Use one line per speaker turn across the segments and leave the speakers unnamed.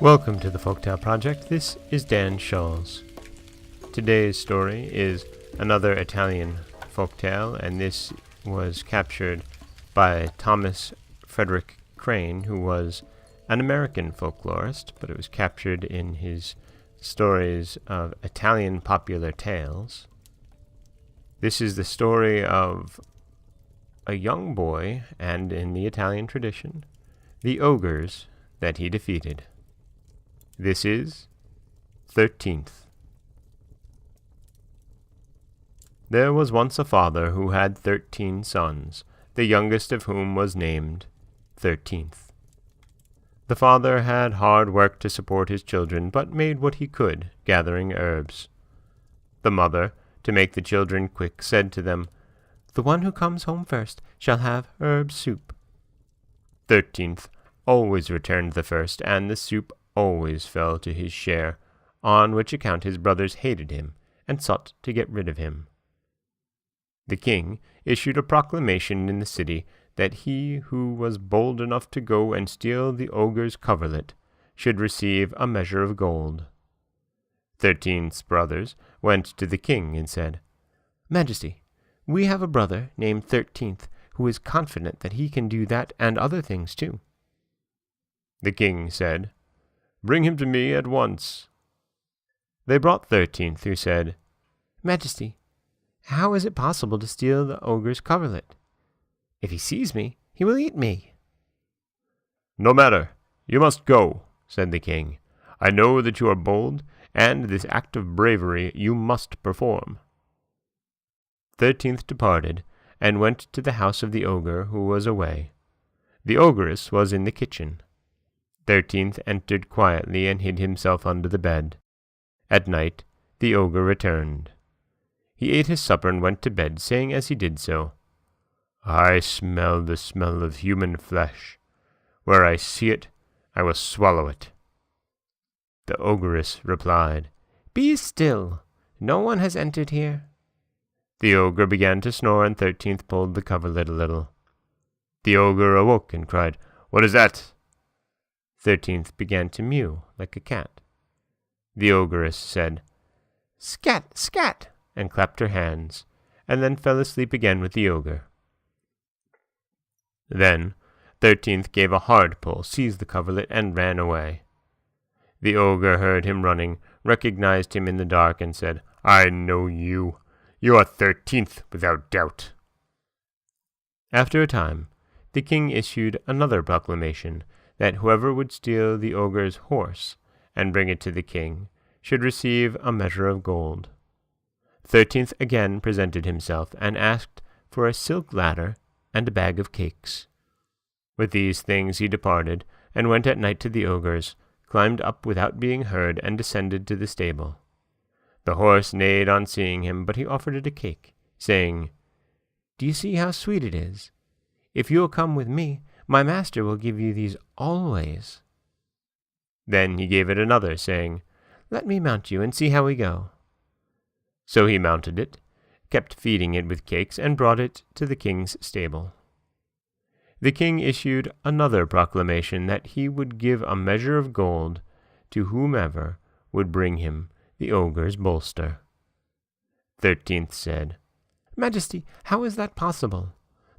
Welcome to the Folktale Project. This is Dan Scholes. Today's story is another Italian folktale, and this was captured by Thomas Frederick Crane, who was an American folklorist, but it was captured in his stories of Italian popular tales. This is the story of a young boy, and in the Italian tradition, the ogres that he defeated. This is 13th. There was once a father who had 13 sons, the youngest of whom was named 13th. The father had hard work to support his children, but made what he could, gathering herbs. The mother, to make the children quick, said to them, "The one who comes home first shall have herb soup." 13th always returned the first, and the soup always fell to his share, on which account his brothers hated him, and sought to get rid of him. The king issued a proclamation in the city that he who was bold enough to go and steal the ogre's coverlet should receive a measure of gold. 13th's brothers went to the king and said, "Majesty, we have a brother named 13th who is confident that he can do that and other things too." The king said, "Bring him to me at once." They brought 13th, who said, "Majesty, how is it possible to steal the ogre's coverlet? If he sees me, he will eat me." "No matter, you must go," said the king. "I know that you are bold, and this act of bravery you must perform." 13th departed, and went to the house of the ogre, who was away. The ogress was in the kitchen. 13th entered quietly and hid himself under the bed. At night the ogre returned. He ate his supper and went to bed, saying as he did so, "I smell the smell of human flesh. Where I see it, I will swallow it." The ogress replied, "Be still. No one has entered here." The ogre began to snore, and 13th pulled the coverlet a little. The ogre awoke and cried, "What is that?" 13th began to mew like a cat. The ogress said, "Scat, scat," and clapped her hands, and then fell asleep again with the ogre. Then 13th gave a hard pull, seized the coverlet, and ran away. The ogre heard him running, recognized him in the dark, and said, "I know you. You are 13th, without doubt." After a time, the king issued another proclamation that whoever would steal the ogre's horse and bring it to the king should receive a measure of gold. 13th again presented himself and asked for a silk ladder and a bag of cakes. With these things he departed, and went at night to the ogre's, climbed up without being heard, and descended to the stable. The horse neighed on seeing him, but he offered it a cake, saying, "Do you see how sweet it is? If you will come with me, my master will give you these always." Then he gave it another, saying, "Let me mount you and see how we go." So he mounted it, kept feeding it with cakes, and brought it to the king's stable. The king issued another proclamation that he would give a measure of gold to whomever would bring him the ogre's bolster. 13th said, "Majesty, how is that possible?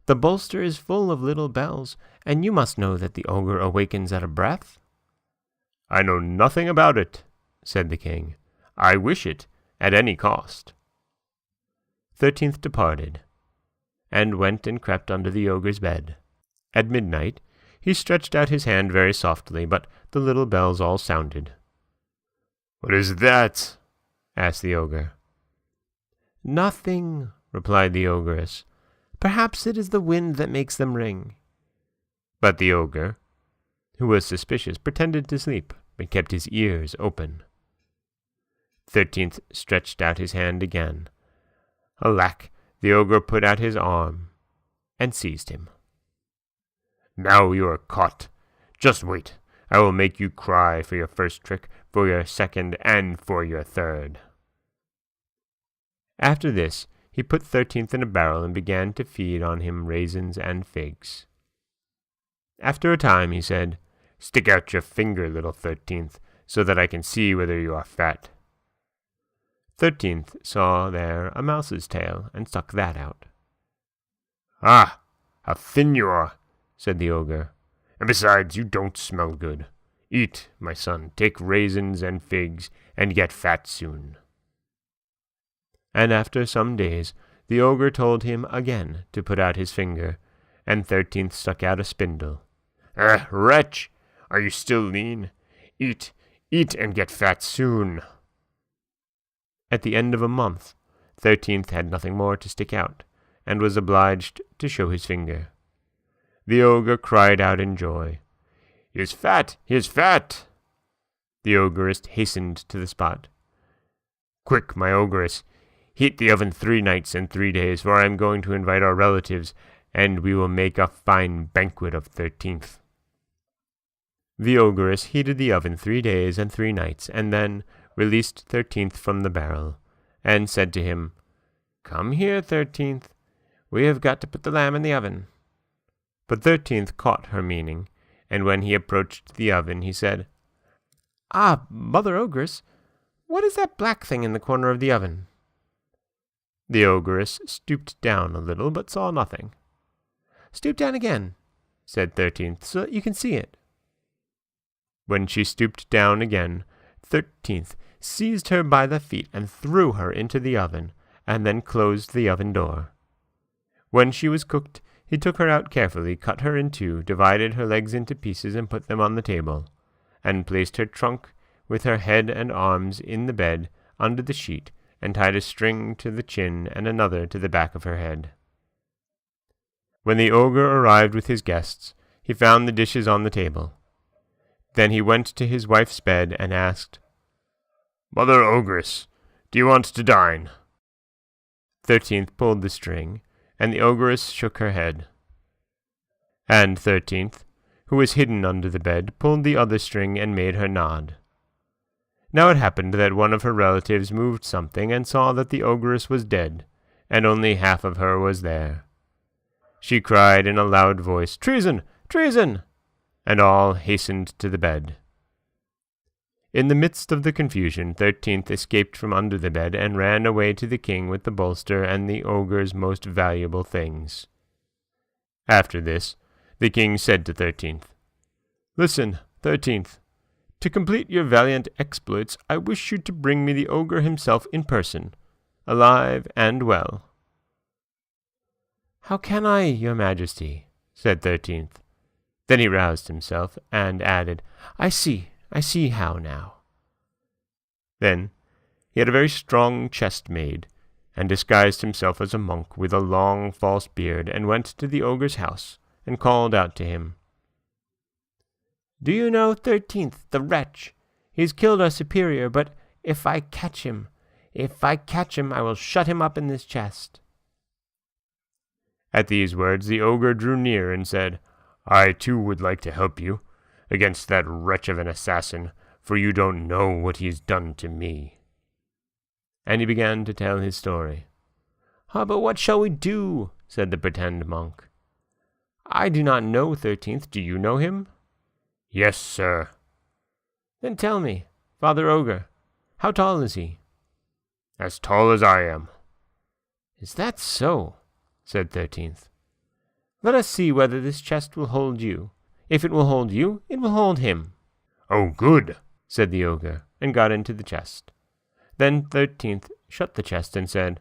The bolster is full of little bells, and you must know that the ogre awakens at a breath." "I know nothing about it," said the king. "I wish it at any cost." 13th departed, and went and crept under the ogre's bed. At midnight he stretched out his hand very softly, but the little bells all sounded. "What is that?" asked the ogre. "Nothing," replied the ogress. "Perhaps it is the wind that makes them ring." But the ogre, who was suspicious, pretended to sleep, but kept his ears open. 13th stretched out his hand again. Alack, the ogre put out his arm and seized him. "Now you are caught. Just wait. I will make you cry for your first trick, for your second, and for your third." After this, he put 13th in a barrel and began to feed on him raisins and figs. After a time he said, Stick out your finger, little 13th, so that I can see whether you are fat. 13th saw there a mouse's tail, and stuck that out. Ah, how thin you are, said the ogre. And besides, you don't smell good. Eat, my son, take raisins and figs, and get fat soon. And after some days, the ogre told him again to put out his finger, and 13th stuck out a spindle. Wretch, are you still lean? Eat, eat, and get fat soon. At the end of a month, 13th had nothing more to stick out, and was obliged to show his finger. The ogre cried out in joy. He is fat! He is fat! The ogress hastened to the spot. Quick, my ogress! Heat the oven 3 nights and 3 days, for I am going to invite our relatives, and we will make a fine banquet of 13th. The ogress heated the oven 3 days and 3 nights, and then released 13th from the barrel, and said to him, Come here, 13th. We have got to put the lamb in the oven. But 13th caught her meaning, and when he approached the oven, he said, Ah, Mother Ogress, what is that black thing in the corner of the oven? The ogress stooped down a little, but saw nothing. Stoop down again, said 13th, so that you can see it. When she stooped down again, 13th seized her by the feet and threw her into the oven, and then closed the oven door. When she was cooked, he took her out carefully, cut her in 2, divided her legs into pieces, and put them on the table, and placed her trunk with her head and arms in the bed under the sheet, and tied a string to the chin and another to the back of her head. When the ogre arrived with his guests, he found the dishes on the table. Then he went to his wife's bed and asked, Mother Ogress, do you want to dine? 13th pulled the string, and the ogress shook her head. And 13th, who was hidden under the bed, pulled the other string and made her nod. Now it happened that one of her relatives moved something and saw that the ogress was dead, and only half of her was there. She cried in a loud voice, Treason! Treason! And all hastened to the bed. In the midst of the confusion, 13th escaped from under the bed and ran away to the king with the bolster and the ogre's most valuable things. After this, the king said to 13th, Listen, 13th, to complete your valiant exploits, I wish you to bring me the ogre himself in person, alive and well. How can I, your majesty? Said 13th. Then he roused himself, and added, I see how now. Then he had a very strong chest made, and disguised himself as a monk with a long false beard, and went to the ogre's house, and called out to him, Do you know 13th, the wretch? He has killed our superior, but if I catch him, I will shut him up in this chest. At these words the ogre drew near and said, I too would like to help you against that wretch of an assassin, for you don't know what he has done to me. And he began to tell his story. But what shall we do? Said the pretend monk. I do not know 13th. Do you know him? Yes, sir. Then tell me, Father Ogre, how tall is he? As tall as I am. Is that so? Said 13th. Let us see whether this chest will hold you. If it will hold you, it will hold him. Oh, good, said the ogre, and got into the chest. Then 13th shut the chest and said,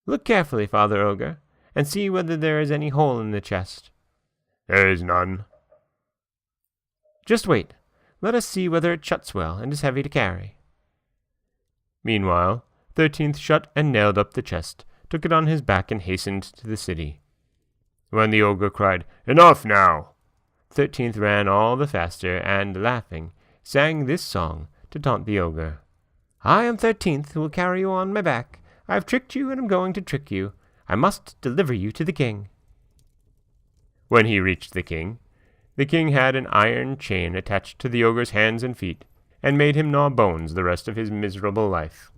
Look carefully, Father Ogre, and see whether there is any hole in the chest. There is none. Just wait. Let us see whether it shuts well and is heavy to carry. Meanwhile, 13th shut and nailed up the chest, took it on his back, and hastened to the city. When the ogre cried, Enough now! 13th ran all the faster, and, laughing, sang this song to taunt the ogre. I am 13th, who will carry you on my back. I have tricked you, and am going to trick you. I must deliver you to the king. When he reached the king had an iron chain attached to the ogre's hands and feet, and made him gnaw bones the rest of his miserable life.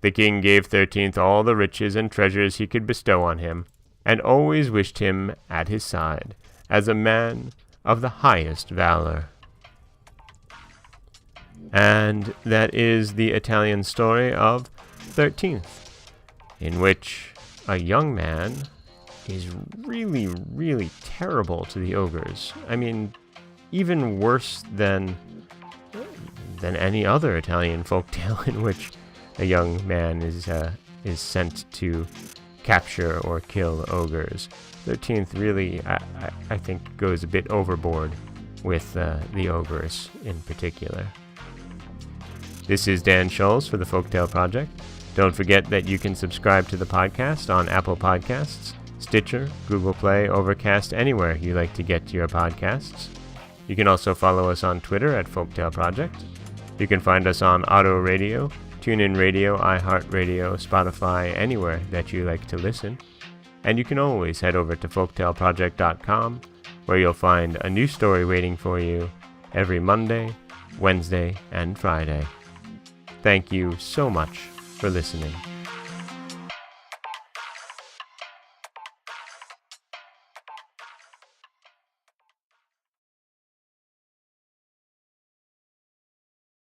The king gave 13th all the riches and treasures he could bestow on him, and always wished him at his side, as a man of the highest valor. And that is the Italian story of 13th, in which a young man is really, really terrible to the ogres. I mean, even worse than any other Italian folktale in which a young man is sent to capture or kill ogres. 13th really, I think, goes a bit overboard with the ogress in particular. This is Dan Scholes for the Folktale Project. Don't forget that you can subscribe to the podcast on Apple Podcasts, Stitcher, Google Play, Overcast, anywhere you like to get your podcasts. You can also follow us on Twitter at Folktale Project. You can find us on Auto Radio, TuneIn Radio, iHeartRadio, Spotify, anywhere that you like to listen. And you can always head over to folktaleproject.com, where you'll find a new story waiting for you every Monday, Wednesday, and Friday. Thank you so much for listening.